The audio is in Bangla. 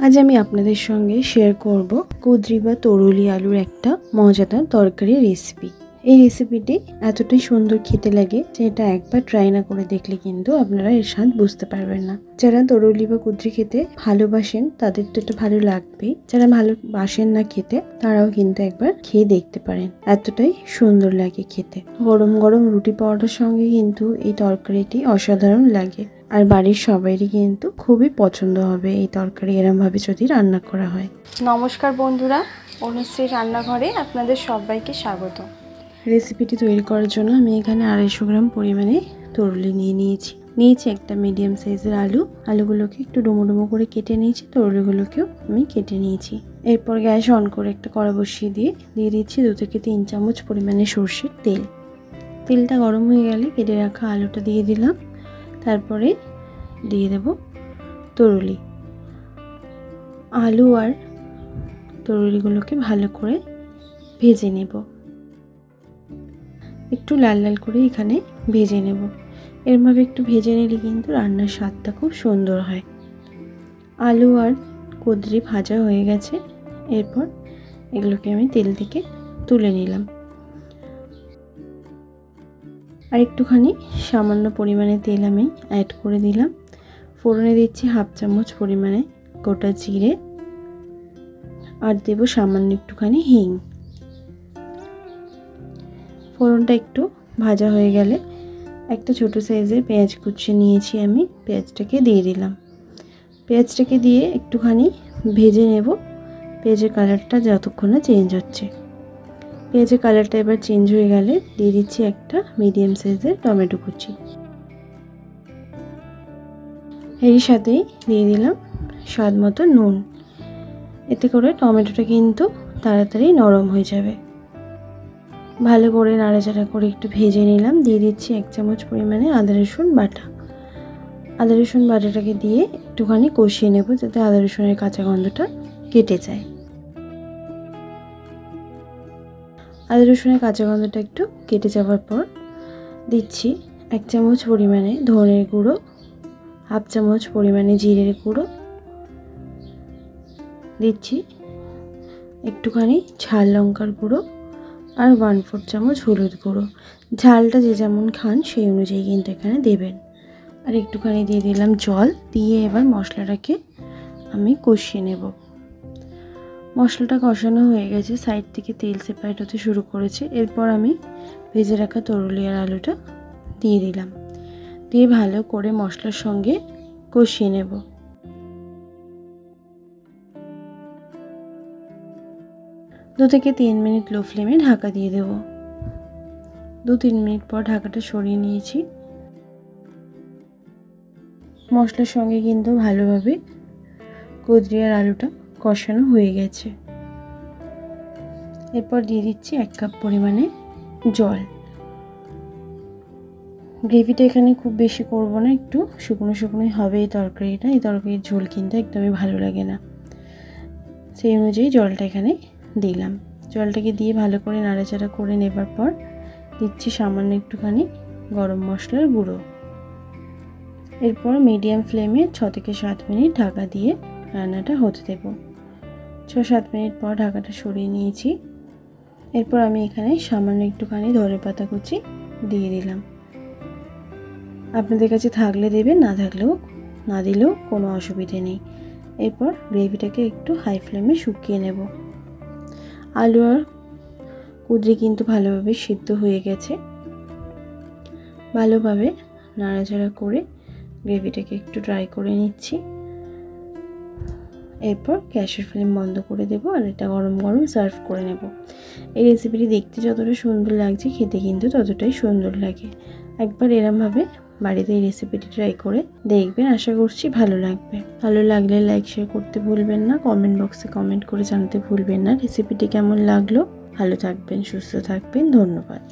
আজ আমি আপনাদের সঙ্গে শেয়ার করব কুঁদরি বা তরুলি আলুর একটা মজাদার তরকারি রেসিপি। এই রেসিপিটি এতটাই সুন্দর খেতে লাগে যে এটা একবার ট্রাই না করে দেখলে কিন্তু আপনারা এর স্বাদ বুঝতে পারবেন না। যারা তরুলি বা কুঁদরি খেতে ভালোবাসেন তাদের তো এটা ভালো লাগবেই, যারা ভালোবাসেন না খেতে তারাও কিন্তু একবার খেয়ে দেখতে পারেন, এতটাই সুন্দর লাগে খেতে। গরম গরম রুটি পরোটার সঙ্গে কিন্তু এই তরকারিটি অসাধারণ লাগে, আর বাড়ির সবাইরই কিন্তু খুবই পছন্দ হবে এই তরকারি এরমভাবে যদি রান্না করা হয়। নমস্কার বন্ধুরা, অনুশ্রী রান্নাঘরে আপনাদের সবাইকে স্বাগত। রেসিপিটি তৈরি করার জন্য আমি এখানে 250 গ্রাম পরিমাণে তরুলি নিয়েছি একটা মিডিয়াম সাইজের আলুগুলোকে একটু ডুমো ডুমো করে কেটে নিয়েছি, তরুলিগুলোকেও আমি কেটে নিয়েছি। এরপর গ্যাস অন করে একটা কড়া বসিয়ে দিয়ে দিচ্ছি 2 থেকে 3 চামচ পরিমাণে সর্ষের তেল। তেলটা গরম হয়ে গেলে কেটে রাখা আলুটা দিয়ে দিলাম, তারপরে দিয়ে দেব তরুলি। আলু আর তরুলিগুলোকে ভালো করে ভেজে নেব, একটু লাল লাল করে এখানে ভেজে নেব। এরভাবে একটু ভেজে নিলে কিন্তু রান্নার স্বাদটা খুব সুন্দর হয়। আলু আর কুঁদরি ভাজা হয়ে গেছে, এরপর এগুলোকে আমি তেল থেকে তুলে নিলাম। আর একটুখানি সামান্য পরিমাণে তেল আমি অ্যাড করে দিলাম। ফোড়নে দিচ্ছি 1/2 চামচ পরিমাণে গোটা জিরে, আর দেব সামান্য একটুখানি হিং। ফোড়নটা একটু ভাজা হয়ে গেলে একটা ছোট সাইজের পেঁয়াজ কুচিয়ে নিয়েছি আমি, পেঁয়াজটাকে দিয়ে দিলাম। পেঁয়াজটাকে দিয়ে একটুখানি ভেজে নেব, পেঁয়াজের কালারটা যতক্ষণ না চেঞ্জ হচ্ছে। পেঁয়াজের কালারটা এবার চেঞ্জ হয়ে গেলে দিয়ে দিচ্ছি একটা মিডিয়াম সাইজের টমেটো কুচি। এর সাথেই দিয়ে দিলাম স্বাদ মতো নুন, এতে করে টমেটোটা কিন্তু তাড়াতাড়ি নরম হয়ে যাবে। ভালো করে নাড়াচাড়া করে একটু ভেজে নিলাম। দিয়ে দিচ্ছি 1 চামচ পরিমাণে আদা রসুন বাটা। আদা রসুন বাটাটাকে দিয়ে একটুখানি কষিয়ে নেব যাতে আদা রসুনের কাঁচা গন্ধটা কেটে যায়। আদা রসুনের কাঁচা গন্ধটা একটু কেটে যাওয়ার পর দিচ্ছি 1 চামচ পরিমাণে ধনের গুঁড়ো, 1/2 চামচ পরিমাণে জিরের গুঁড়ো, দিচ্ছি একটুখানি ঝাল লঙ্কার গুঁড়ো, আর 1/4 চামচ হলুদ গুঁড়ো। ঝালটা যে যেমন খান সেই অনুযায়ী কিন্তু এখানে দেবেন। আর একটুখানি দিয়ে দিলাম জল, দিয়ে এবার মশলাটাকে আমি কষিয়ে নেব। মশলাটা কষানো হয়ে গেছে, সাইড থেকে তেল সেপারেট হতে শুরু করেছে। এরপর আমি ভেজে রাখা তরুলি আর আলুটা দিয়ে দিলাম, দিয়ে ভালো করে মশলার সঙ্গে কষিয়ে নেব। দু থেকে 3 মিনিট লো ফ্লেমে ঢাকা দিয়ে দেব। 2-3 মিনিট পর ঢাকাটা সরিয়ে নিয়েছি। মশলার সঙ্গে কিন্তু ভালোভাবে কুঁদরি আর আলুটা কষানো হয়ে গেছে। এরপর দিয়ে দিচ্ছি 1 কাপ পরিমাণে জল। গ্রেভিটা এখানে খুব বেশি করব না, একটু শুকনো শুকনোই হবে এই তরকারিটা। এই তরকারির ঝোল কিন্তু একদমই ভালো লাগে না, সেই অনুযায়ী জলটা এখানে দিলাম। জলটাকে দিয়ে ভালো করে নাড়াচাড়া করে নেবার পর দিচ্ছি সামান্য একটুখানি গরম মশলার গুঁড়ো। এরপর মিডিয়াম ফ্লেমে 6 থেকে 7 মিনিট ঢাকা দিয়ে রান্নাটা হতে দেব। 6-7 মিনিট পর ঢাকাটা সরিয়ে নিয়েছি। এরপর আমি এখানে সামান্য একটুখানি ধনেপাতা কুচি দিয়ে দিলাম। আপনাদের কাছে থাকলে দেবেন, না দিলেও কোনো অসুবিধে নেই। এরপর গ্রেভিটাকে একটু হাই ফ্লেমে শুকিয়ে নেব। আলু আর কুঁদরি কিন্তু ভালোভাবে সিদ্ধ হয়ে গেছে। ভালোভাবে নাড়াচাড়া করে গ্রেভিটাকে একটু ড্রাই করে নিচ্ছি। এরপর গ্যাসের ফ্লেম বন্ধ করে দেব, আর এটা গরম গরম সার্ভ করে নেব। এই রেসিপিটি দেখতে যতটা সুন্দর লাগছে খেতে কিন্তু ততটাই সুন্দর লাগে। একবার এরমভাবে বাড়িতে এই রেসিপিটি ট্রাই করে দেখবেন, আশা করছি ভালো লাগবে। ভালো লাগলে লাইক শেয়ার করতে ভুলবেন না, কমেন্ট বক্সে কমেন্ট করে জানাতে ভুলবেন না রেসিপিটি কেমন লাগলো। ভালো থাকবেন, সুস্থ থাকবেন, ধন্যবাদ।